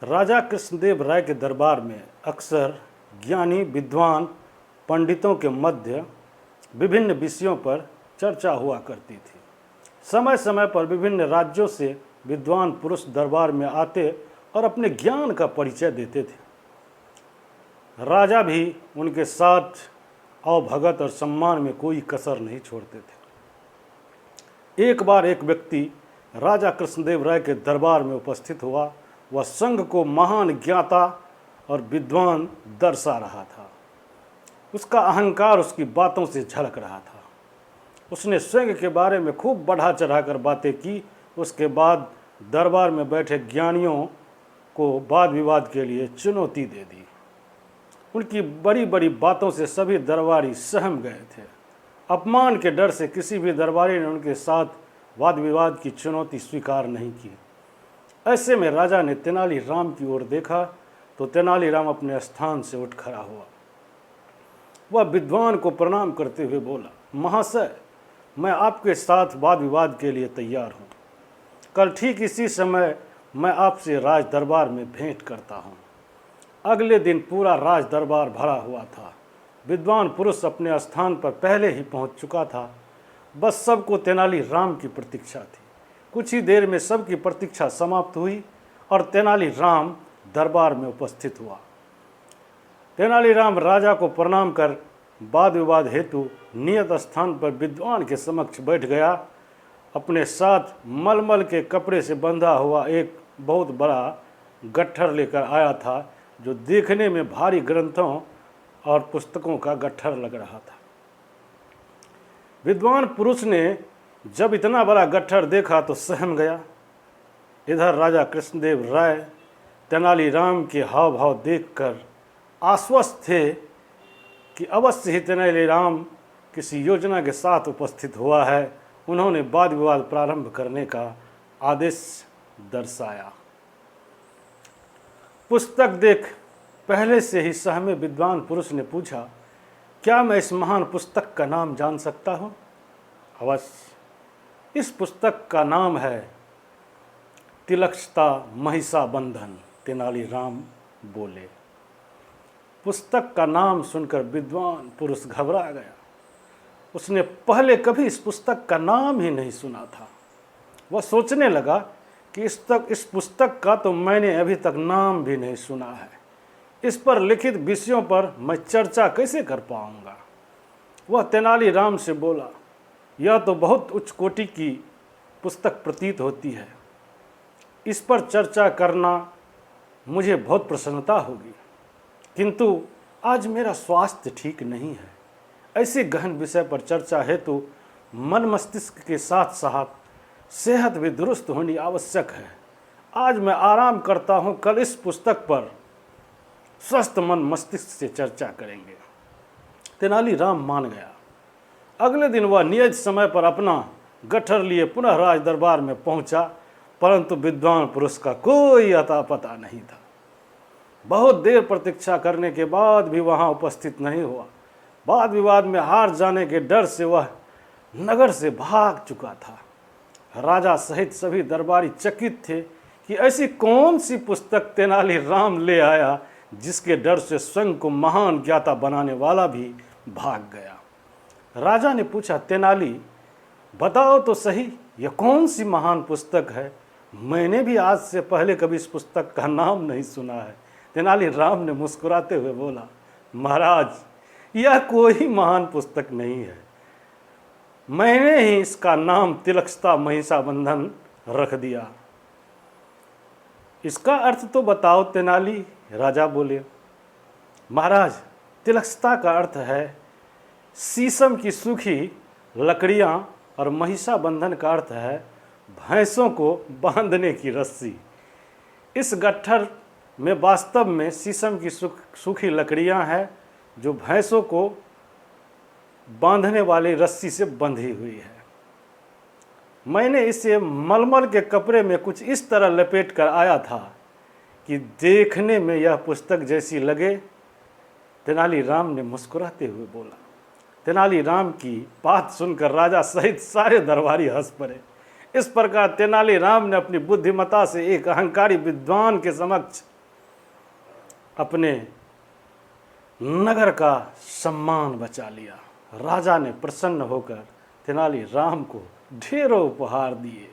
राजा कृष्णदेव राय के दरबार में अक्सर ज्ञानी विद्वान पंडितों के मध्य विभिन्न विषयों पर चर्चा हुआ करती थी। समय समय पर विभिन्न राज्यों से विद्वान पुरुष दरबार में आते और अपने ज्ञान का परिचय देते थे। राजा भी उनके साथ अवभगत और सम्मान में कोई कसर नहीं छोड़ते थे। एक बार एक व्यक्ति राजा कृष्णदेव राय के दरबार में उपस्थित हुआ। वह संघ को महान ज्ञाता और विद्वान दर्शा रहा था। उसका अहंकार उसकी बातों से झलक रहा था। उसने संघ के बारे में खूब बढ़ा चढ़ाकर बातें की। उसके बाद दरबार में बैठे ज्ञानियों को वाद विवाद के लिए चुनौती दे दी। उनकी बड़ी बड़ी बातों से सभी दरबारी सहम गए थे। अपमान के डर से किसी भी दरबारी ने उनके साथ वाद विवाद की चुनौती स्वीकार नहीं की। ऐसे में राजा ने तेनालीराम की ओर देखा तो तेनालीराम अपने स्थान से उठ खड़ा हुआ। वह विद्वान को प्रणाम करते हुए बोला, महाशय, मैं आपके साथ वाद विवाद के लिए तैयार हूँ। कल ठीक इसी समय मैं आपसे राज दरबार में भेंट करता हूँ। अगले दिन पूरा राज दरबार भरा हुआ था। विद्वान पुरुष अपने स्थान पर पहले ही पहुँच चुका था। बस सबको तेनालीराम की प्रतीक्षा थी। कुछ ही देर में सबकी प्रतीक्षा समाप्त हुई और तेनालीराम दरबार में उपस्थित हुआ। तेनालीराम राजा को प्रणाम कर वाद विवाद हेतु नियत स्थान पर विद्वान के समक्ष बैठ गया। अपने साथ मलमल के कपड़े से बंधा हुआ एक बहुत बड़ा गट्ठर लेकर आया था, जो देखने में भारी ग्रंथों और पुस्तकों का गट्ठर लग रहा था। विद्वान पुरुष ने जब इतना बड़ा गट्ठर देखा तो सहम गया। इधर राजा कृष्णदेव राय तेनालीराम के हाव भाव देखकर आश्वस्त थे कि अवश्य ही तेनालीराम किसी योजना के साथ उपस्थित हुआ है। उन्होंने वाद विवाद प्रारंभ करने का आदेश दर्शाया। पुस्तक देख पहले से ही सहमे विद्वान पुरुष ने पूछा, क्या मैं इस महान पुस्तक का नाम जान सकता हूँ? अवश्य। इस पुस्तक का नाम है तिलकस्ता महिषाबंधन। तेनालीराम बोले। पुस्तक का नाम सुनकर विद्वान पुरुष घबरा गया। उसने पहले कभी इस पुस्तक का नाम ही नहीं सुना था। वह सोचने लगा कि इस पुस्तक का तो मैंने अभी तक नाम भी नहीं सुना है। इस पर लिखित विषयों पर मैं चर्चा कैसे कर पाऊंगा? वह तेनालीराम से बोला, यह तो बहुत उच्च कोटि की पुस्तक प्रतीत होती है। इस पर चर्चा करना मुझे बहुत प्रसन्नता होगी, किंतु आज मेरा स्वास्थ्य ठीक नहीं है। ऐसे गहन विषय पर चर्चा हेतु मन मस्तिष्क के साथ साथ सेहत भी दुरुस्त होनी आवश्यक है। आज मैं आराम करता हूँ, कल इस पुस्तक पर स्वस्थ मन मस्तिष्क से चर्चा करेंगे। तेनालीराम मान गया। अगले दिन वह नियत समय पर अपना गट्ठर लिए पुनः राज दरबार में पहुंचा, परंतु विद्वान पुरुष का कोई अता पता नहीं था। बहुत देर प्रतीक्षा करने के बाद भी वहां उपस्थित नहीं हुआ। वाद विवाद में हार जाने के डर से वह नगर से भाग चुका था। राजा सहित सभी दरबारी चकित थे कि ऐसी कौन सी पुस्तक तेनालीराम ले आया जिसके डर से स्वयं को महान ज्ञाता बनाने वाला भी भाग गया। राजा ने पूछा, तेनाली, बताओ तो सही, यह कौन सी महान पुस्तक है? मैंने भी आज से पहले कभी इस पुस्तक का नाम नहीं सुना है। तेनालीराम ने मुस्कुराते हुए बोला, महाराज, यह कोई महान पुस्तक नहीं है। मैंने ही इसका नाम तिलकस्ता महिषाबंधन रख दिया। इसका अर्थ तो बताओ तेनाली, राजा बोले। महाराज, तिलकस्ता का अर्थ है शीशम की सूखी लकड़ियाँ और महिषाबंधन का अर्थ है भैंसों को बांधने की रस्सी। इस गट्ठर में वास्तव में शीशम की सूखी लकड़ियाँ हैं जो भैंसों को बांधने वाली रस्सी से बंधी हुई है। मैंने इसे मलमल के कपड़े में कुछ इस तरह लपेट कर आया था कि देखने में यह पुस्तक जैसी लगे। तेनालीराम ने मुस्कुराते हुए बोला। तेनालीराम की बात सुनकर राजा सहित सारे दरबारी हंस पड़े। इस प्रकार तेनालीराम ने अपनी बुद्धिमत्ता से एक अहंकारी विद्वान के समक्ष अपने नगर का सम्मान बचा लिया। राजा ने प्रसन्न होकर तेनालीराम को ढेरों उपहार दिए।